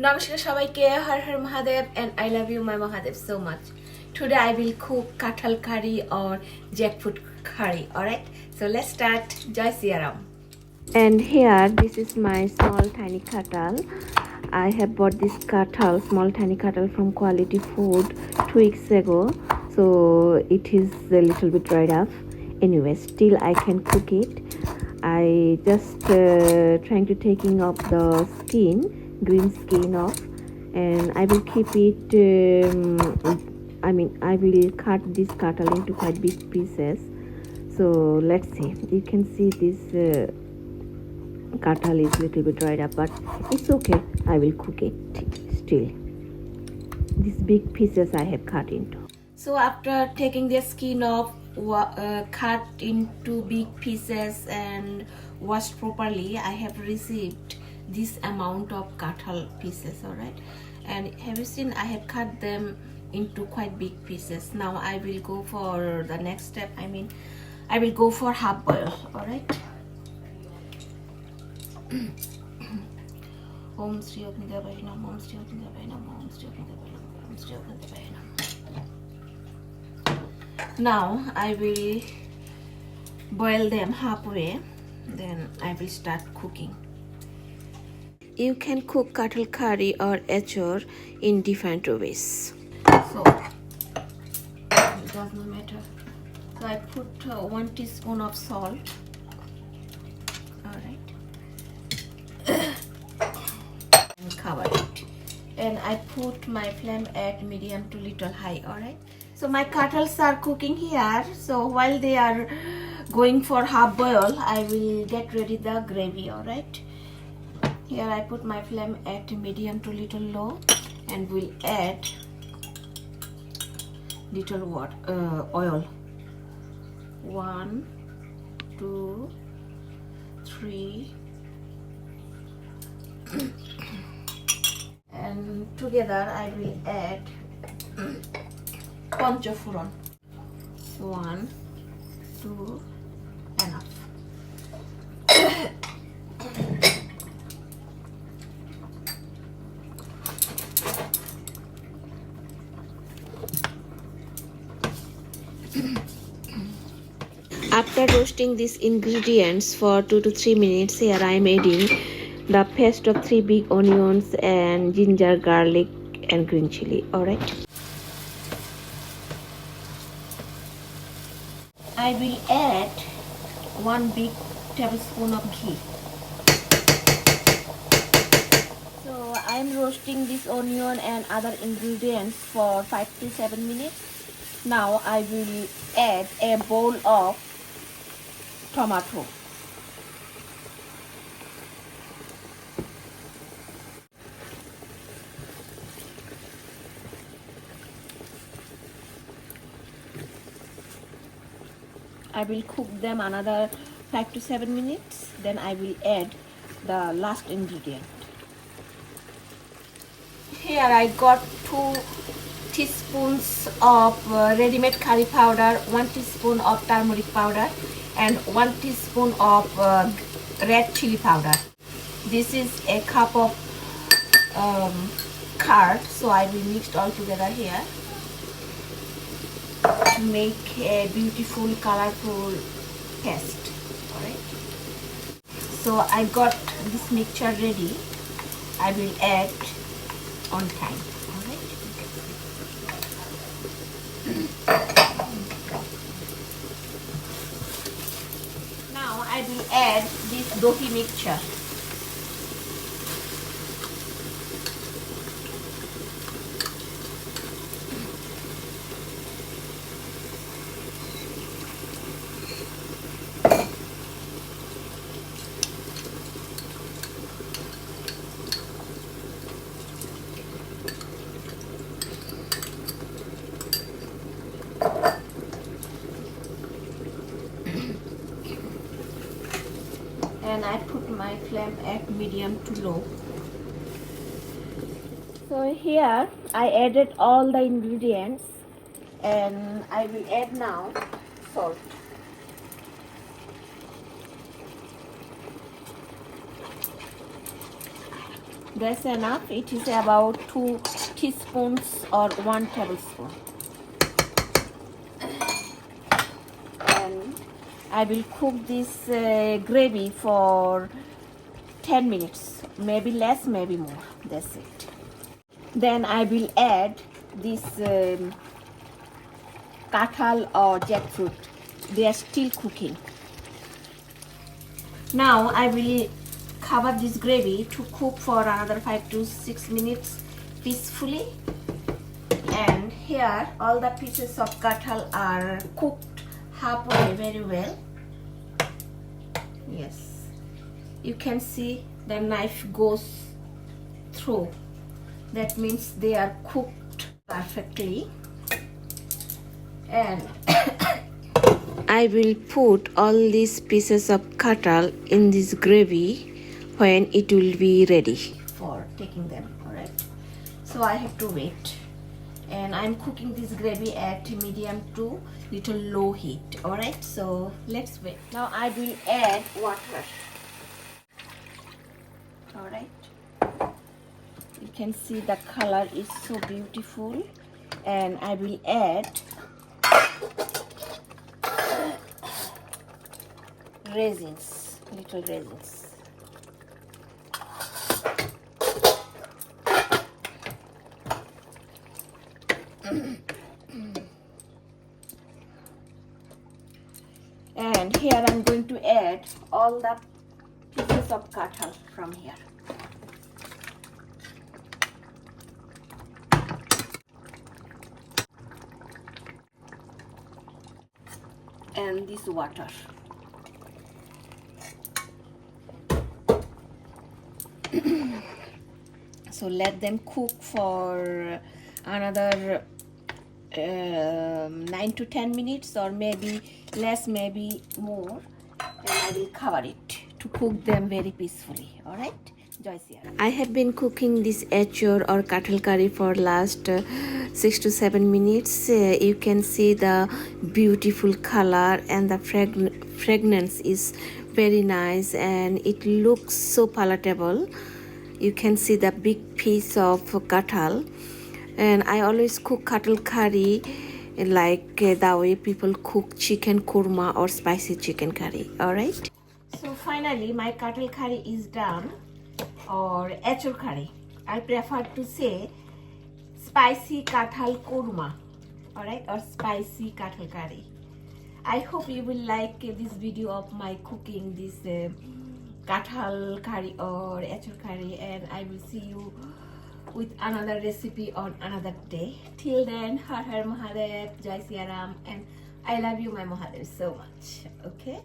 Namaskar সবাইকে Har Har Mahadev and I love you my Mahadev so much. Today I will cook kathal curry or jackfruit curry. Alright, so let's start. Jai Siya Ram. And here this is my small tiny kathal. I have bought this kathal, small tiny kathal from Quality Food 2 weeks ago. So it is a little bit dried up. Anyway, still I can cook it. I just trying to taking off the skin, green skin off, and I will keep it. I will cut this kathal into quite big pieces. So let's see. You can see this kathal is little bit dried up, but it's okay. I will cook it still. These big pieces I have cut into. So after taking the skin off, cut into big pieces and washed properly, I have received this amount of kathal pieces. Alright, and have you seen I have cut them into quite big pieces. Now I will go for the next step. I will go for half boil. Alright. Om Shri Agni Devaya Namah, Om Shri Agni Devaya Namah, Om Shri Agni Devaya Namah, Om Shri Agni Devaya Namah. Now I will boil them halfway, then I will start cooking. You can cook kathal curry or echor in different ways. So it does not matter. So I put 1 teaspoon of salt. Alright. And cover it. And I put my flame at medium to little high. Alright. So my kathals are cooking here. So while they are going for half boil, I will get ready the gravy. Alright. Here I put my flame at medium to little low, and will add little oil. 1, 2, 3, and together I will add panchafuran. 1, 2, enough. After roasting these ingredients for 2 to 3 minutes, here I am adding the paste of 3 big onions and ginger, garlic and green chili. Alright. I will add 1 big tablespoon of ghee. So I am roasting this onion and other ingredients for 5 to 7 minutes. Now I will add a bowl of tomato. I will cook them another 5 to 7 minutes. Then I will add the last ingredient. Here I got 2 teaspoons of ready-made curry powder, 1 teaspoon of turmeric powder, and 1 teaspoon of red chili powder. This is a cup of curd, so I will mix it all together here to make a beautiful colorful paste. Alright. So I got this mixture ready. I will add on time. Alright. Now I will add this dohi mixture. And I put my flame at medium to low. So here I added all the ingredients, and I will add now salt. That's enough. It is about 2 teaspoons or 1 tablespoon. And I will cook this gravy for 10 minutes, maybe less, maybe more. That's it. Then I will add this kathal or jackfruit. They are still cooking. Now I will cover this gravy to cook for another 5 to 6 minutes peacefully. And here all the pieces of kathal are cooked halfway very well. Yes, you can see the knife goes through. That means they are cooked perfectly. And I will put all these pieces of kathal in this gravy when it will be ready for taking them. Alright, so I have to wait, and I'm cooking this gravy at medium to little low heat. Alright, so let's wait. Now I will add water. Alright, you can see the color is so beautiful, and I will add raisins, little raisins. And here I'm going to add all the pieces of kathal from here. And this water. So let them cook for another 9 to 10 minutes, or maybe less, maybe more, and I will cover it to cook them very peacefully. Alright, I have been cooking this echur or kathal curry for last 6 to 7 minutes. You can see the beautiful color, and the fragrance is very nice, and it looks so palatable. You can see the big piece of kathal. And I always cook kathal curry like the way people cook chicken korma or spicy chicken curry. Alright, so finally my kathal curry is done, or echur curry. I prefer to say spicy kathal korma, alright, or spicy kathal curry. I hope you will like this video of my cooking this kathal curry or echur curry, and I will see you with another recipe on another day. Till then, Har Har Mahadev, Jai Siya Ram, and I love you, my Mahadev, so much. Okay.